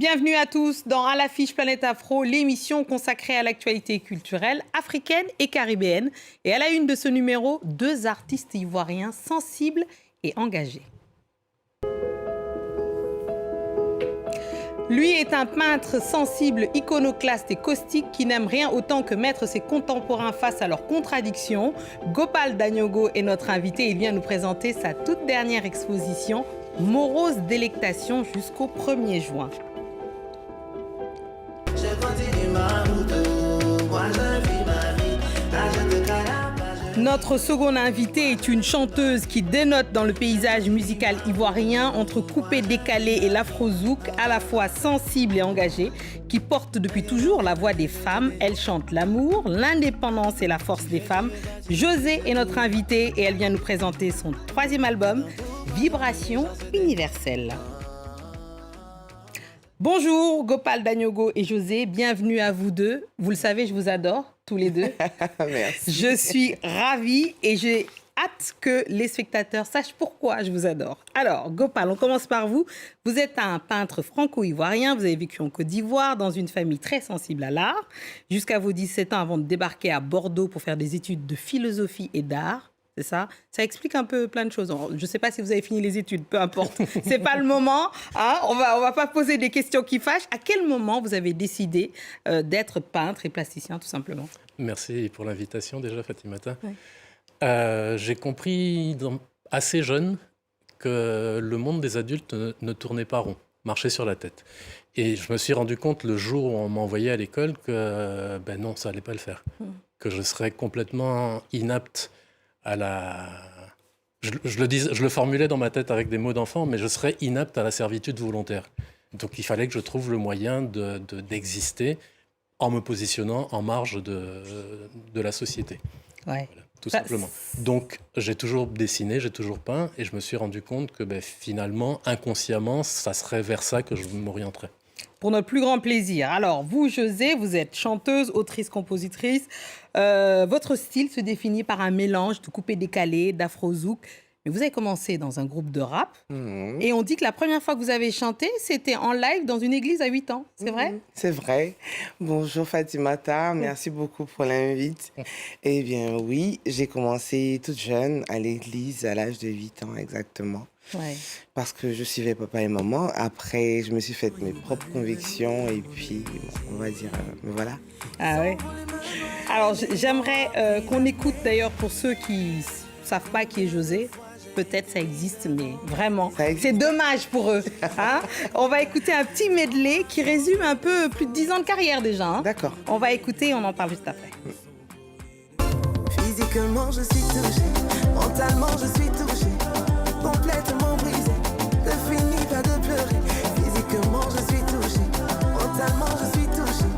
Bienvenue à tous dans À l'affiche Planète Afro, l'émission consacrée à l'actualité culturelle africaine et caribéenne. Et à la une de ce numéro, 2 artistes ivoiriens sensibles et engagés. Lui est un peintre sensible, iconoclaste et caustique qui n'aime rien autant que mettre ses contemporains face à leurs contradictions. Gopal Dagnogo est notre invité. Il vient nous présenter sa toute dernière exposition, Morose Délectation, jusqu'au 1er juin. Notre seconde invitée est une chanteuse qui dénote dans le paysage musical ivoirien entre coupé-décalé et l'afro-zouk, à la fois sensible et engagée, qui porte depuis toujours la voix des femmes. Elle chante l'amour, l'indépendance et la force des femmes. José est notre invitée et elle vient nous présenter son 3e album, Vibration universelle. Bonjour Gopal Dagnogo et José, bienvenue à vous deux. Vous le savez, je vous adore, tous les deux. Merci. Je suis ravie et j'ai hâte que les spectateurs sachent pourquoi je vous adore. Alors, Gopal, on commence par vous. Vous êtes un peintre franco-ivoirien, vous avez vécu en Côte d'Ivoire dans une famille très sensible à l'art, jusqu'à vos 17 ans avant de débarquer à Bordeaux pour faire des études de philosophie et d'art. C'est ça? Ça explique un peu plein de choses. Je ne sais pas si vous avez fini les études, peu importe. Ce n'est pas le moment. Hein? On va pas poser des questions qui fâchent. À quel moment vous avez décidé d'être peintre et plasticien, tout simplement? Merci pour l'invitation déjà, Fatimata. Oui. J'ai compris assez jeune que le monde des adultes ne tournait pas rond, marchait sur la tête. Et je me suis rendu compte le jour où on m'a envoyé à l'école que non, ça n'allait pas le faire. Que je serais complètement inapte à la... Je le formulais dans ma tête avec des mots d'enfant, mais je serais inapte à la servitude volontaire. Donc il fallait que je trouve le moyen d'exister en me positionnant en marge de la société. Ouais. Voilà, tout simplement. Donc j'ai toujours dessiné, j'ai toujours peint, et je me suis rendu compte que finalement, inconsciemment, ça serait vers ça que je m'orienterais. Pour notre plus grand plaisir. Alors, vous, José, vous êtes chanteuse, autrice, compositrice. Votre style se définit par un mélange de coupé-décalé, d'afro-zouk. Mais vous avez commencé dans un groupe de rap. Et on dit que la première fois que vous avez chanté, c'était en live dans une église à 8 ans. C'est vrai? C'est vrai. Bonjour Fatimata, merci beaucoup pour l'invite. Eh bien oui, j'ai commencé toute jeune à l'église à l'âge de 8 ans exactement. Ouais. Parce que je suivais papa et maman. Après, je me suis fait mes propres convictions et puis, on va dire, voilà. Ah ouais. Alors, j'aimerais qu'on écoute d'ailleurs pour ceux qui ne savent pas qui est José. Peut-être ça existe, mais vraiment, c'est dommage pour eux. Hein? On va écouter un petit medley qui résume un peu plus de 10 ans de carrière déjà. Hein? D'accord. On va écouter et on en parle juste après. Physiquement, je suis touchée. Mentalement, je suis touchée. Complètement brisée. Ne finis pas de pleurer. Physiquement, je suis touchée. Mentalement, je suis touchée.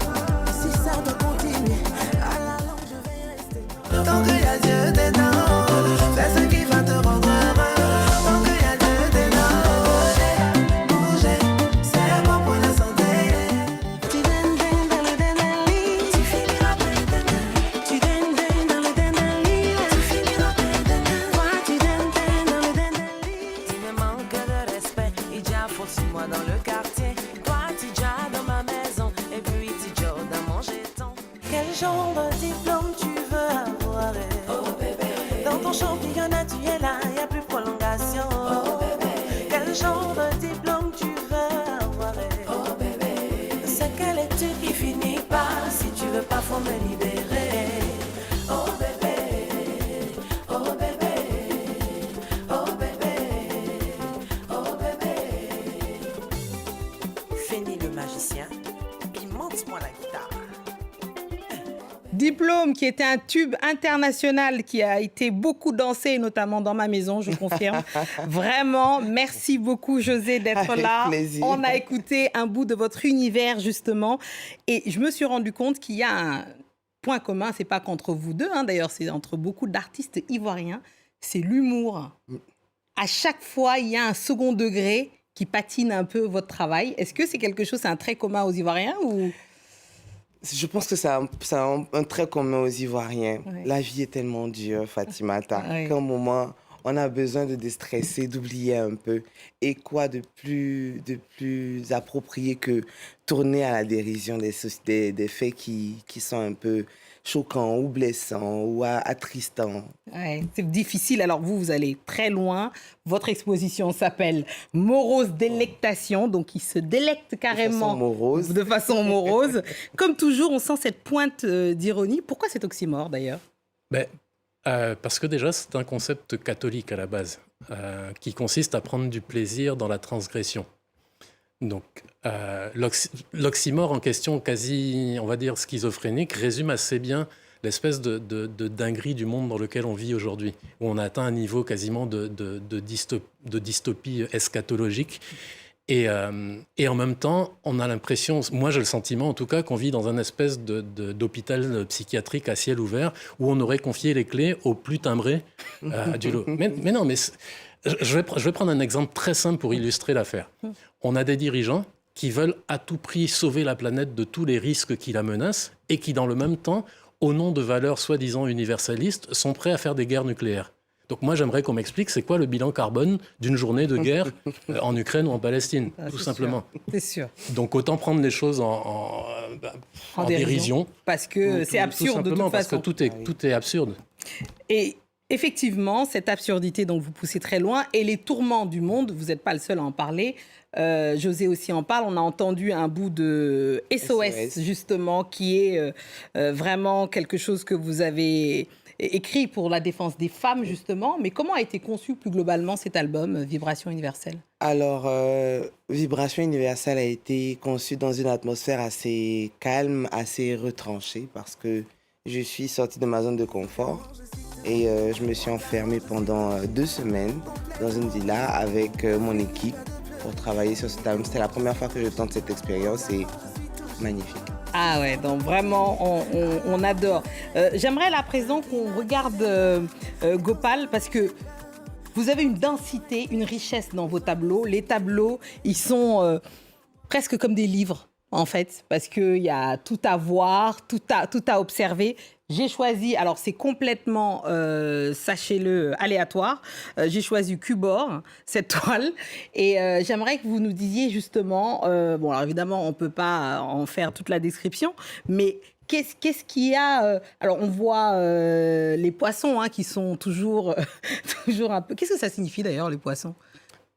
Si ça doit continuer, à la longue, je vais rester. Tant qu'il y a Dieu dedans, fais ce qui va te rendre heureux. Tant qu'il y a Dieu dedans, bouger, c'est bon pour la santé. Tu donnes dans le denali, tu finiras par le denali. Tu donnes dans le denali, tu finiras par le denali. Toi, tu donnes dans le denali. Tu me manques de respect, il y a faute sur moi dans le quartier. Toi, tu jas dans ma maison, et puis tu jas dans mon jeton. Quel genre de diplôme tu veux avoir? Oh bébé. Dans ton championnat, tu es là, y a plus de prolongation. Oh bébé. Quel genre de diplôme tu veux avoir? Oh bébé. C'est quelle étude qui finit pas? Si tu veux pas, faut me libérer. Oh bébé. Oh bébé. Oh bébé. Oh bébé. Fini le magicien, puis monte-moi la guitare. Diplôme qui était un tube international qui a été beaucoup dansé, notamment dans ma maison, je confirme. Vraiment, merci beaucoup José d'être Avec là. plaisir. On a écouté un bout de votre univers justement et je me suis rendu compte qu'il y a un point commun, c'est pas qu'entre vous deux, hein, d'ailleurs c'est entre beaucoup d'artistes ivoiriens, c'est l'humour. À chaque fois, il y a un second degré qui patine un peu votre travail. Est-ce que c'est quelque chose, c'est un trait commun aux Ivoiriens ou... Je pense que c'est un trait commun aux Ivoiriens. Ouais. La vie est tellement dure, Fatimata, Ouais. qu'à un moment, on a besoin de déstresser, d'oublier un peu. Et quoi de plus approprié que tourner à la dérision des faits qui sont un peu choquants ou blessants ou attristants. Ouais, c'est difficile. Alors vous allez très loin. Votre exposition s'appelle Morose délectation, donc il se délecte carrément De façon morose. Comme toujours, on sent cette pointe d'ironie. Pourquoi cet oxymore d'ailleurs? Parce que déjà, c'est un concept catholique à la base, qui consiste à prendre du plaisir dans la transgression. Donc, l'oxymore en question, quasi, on va dire, schizophrénique, résume assez bien l'espèce de dinguerie du monde dans lequel on vit aujourd'hui, où on a atteint un niveau quasiment de dystopie eschatologique. Et en même temps, on a l'impression, moi j'ai le sentiment en tout cas, qu'on vit dans un espèce d'hôpital psychiatrique à ciel ouvert, où on aurait confié les clés au plus timbré du lot. Mais non, mais je vais prendre un exemple très simple pour illustrer l'affaire. On a des dirigeants qui veulent à tout prix sauver la planète de tous les risques qui la menacent et qui, dans le même temps, au nom de valeurs soi-disant universalistes, sont prêts à faire des guerres nucléaires. Donc moi, j'aimerais qu'on m'explique c'est quoi le bilan carbone d'une journée de guerre en Ukraine ou en Palestine, tout simplement. C'est sûr. Donc autant prendre les choses en dérision. Parce que c'est absurde de toute façon. Parce que tout est absurde. Et effectivement, cette absurdité, donc vous poussez très loin, et les tourments du monde, vous n'êtes pas le seul à en parler. José aussi en parle. On a entendu un bout de SOS, justement, qui est vraiment quelque chose que vous avez écrit pour la défense des femmes, justement. Mais comment a été conçu plus globalement cet album, Vibration universelle? Alors, Vibration universelle a été conçu dans une atmosphère assez calme, assez retranchée, parce que je suis sortie de ma zone de confort et je me suis enfermée pendant 2 semaines dans une villa avec mon équipe pour travailler sur cet album. C'était la première fois que je tente cette expérience et magnifique. Ah ouais, donc vraiment, on adore. J'aimerais là, à présent, qu'on regarde Gopal, parce que vous avez une densité, une richesse dans vos tableaux. Les tableaux, ils sont presque comme des livres, en fait, parce qu'il y a tout à voir, tout à observer. J'ai choisi, alors c'est complètement, sachez-le, aléatoire, j'ai choisi Cubor, cette toile, et j'aimerais que vous nous disiez justement, bon alors évidemment on ne peut pas en faire toute la description, mais qu'est-ce qu'il y a alors on voit les poissons qui sont toujours un peu... Qu'est-ce que ça signifie d'ailleurs, les poissons?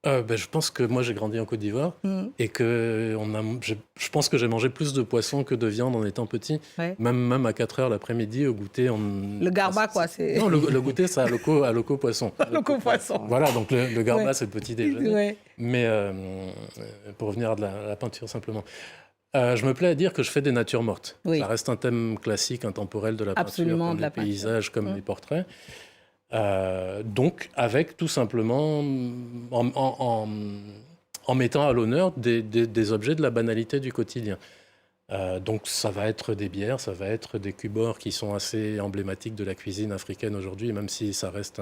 Je pense que moi j'ai grandi en Côte d'Ivoire et que je pense que j'ai mangé plus de poissons que de viande en étant petit. Ouais. Même à 4h l'après-midi au goûter. Le garba quoi. Non, le goûter c'est à loco poisson. Loco poisson. Voilà, donc le garba Ouais. c'est le petit déjeuner. Ouais. Mais pour revenir à la peinture simplement. Je me plais à dire que je fais des natures mortes. Oui. Ça reste un thème classique, intemporel de la Absolument, peinture, comme de la les paysages, comme peinture. les portraits. Donc, avec tout simplement, en mettant à l'honneur des objets de la banalité du quotidien. Donc, ça va être des bières, ça va être des cubors qui sont assez emblématiques de la cuisine africaine aujourd'hui, même si ça reste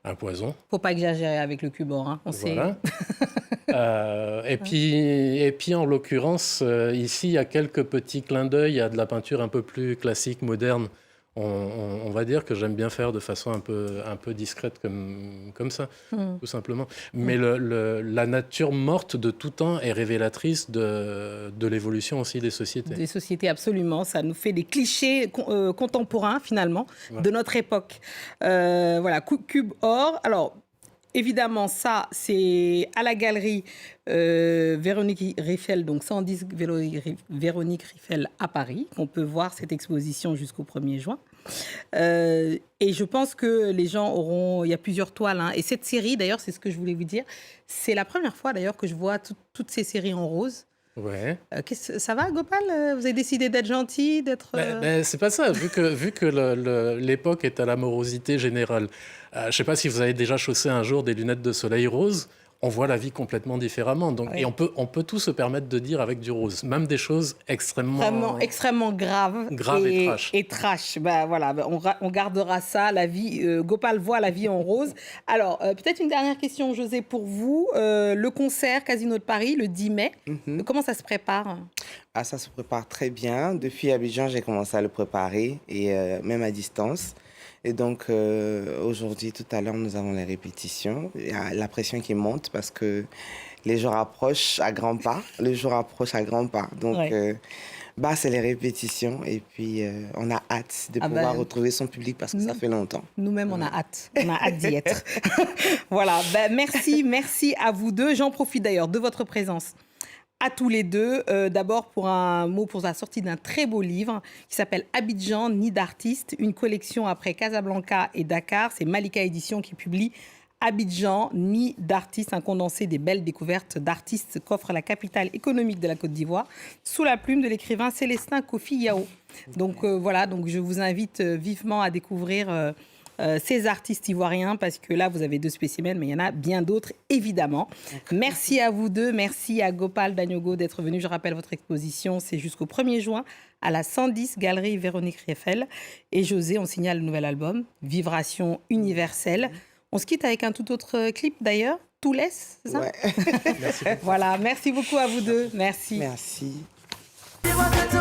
un poison. Faut pas exagérer avec le Cubor, on sait. Voilà. Et puis, en l'occurrence, ici, il y a quelques petits clins d'œil à de la peinture un peu plus classique, moderne. On va dire que j'aime bien faire de façon un peu discrète comme ça, tout simplement. Mais la nature morte de tout temps est révélatrice de l'évolution aussi des sociétés. Des sociétés, absolument. Ça nous fait des clichés contemporains, finalement, de notre époque. Voilà, Cube Or. Alors, évidemment, ça, c'est à la galerie Véronique Riffel, donc 110 Véronique Riffel à Paris, qu'on peut voir cette exposition jusqu'au 1er juin. Et je pense que les gens auront... Il y a plusieurs toiles. Et cette série, d'ailleurs, c'est ce que je voulais vous dire. C'est la première fois, d'ailleurs, que je vois toutes ces séries en rose. Ouais. Ça va, Gopal? Vous avez décidé d'être gentil, d'être... C'est pas ça, vu que l'époque est à la morosité générale. Je sais pas si vous avez déjà chaussé un jour des lunettes de soleil rose. On voit la vie complètement différemment. Donc, Ouais. et on peut tout se permettre de dire avec du rose. Même des choses extrêmement graves et trash. Voilà, on gardera ça, la vie. Gopal voit la vie en rose. Alors, peut-être une dernière question, José, pour vous. Le concert Casino de Paris, le 10 mai, comment ça se prépare? Ah, ça se prépare très bien. Depuis Abidjan, j'ai commencé à le préparer, et même à distance. Et donc, aujourd'hui, tout à l'heure, nous avons les répétitions. Il y a la pression qui monte parce que les jours approchent à grands pas. Le jour approche à grands pas. Donc, c'est les répétitions. Et puis, on a hâte de pouvoir retrouver son public parce que ça fait longtemps. Nous-mêmes, on a hâte. On a hâte d'y être. Voilà. Merci à vous deux. J'en profite d'ailleurs de votre présence à tous les deux. D'abord pour un mot pour la sortie d'un très beau livre qui s'appelle Abidjan, nid d'artistes, une collection après Casablanca et Dakar. C'est Malika Édition qui publie Abidjan, nid d'artistes, un condensé des belles découvertes d'artistes qu'offre la capitale économique de la Côte d'Ivoire, sous la plume de l'écrivain Célestin Kofi Yao. Donc voilà, donc je vous invite vivement à découvrir ces artistes ivoiriens, parce que là, vous avez 2 spécimens, mais il y en a bien d'autres, évidemment. Merci à vous deux. Merci à Gopal Dagnogo d'être venu. Je rappelle votre exposition, c'est jusqu'au 1er juin à la 110 Galerie Véronique Rieffel. Et José, on signale le nouvel album, Vibration universelle. On se quitte avec un tout autre clip, d'ailleurs. Tout laisse, c'est ça? Ouais. Merci. Voilà, merci beaucoup à vous deux. Merci. Merci. Dis-moi que tu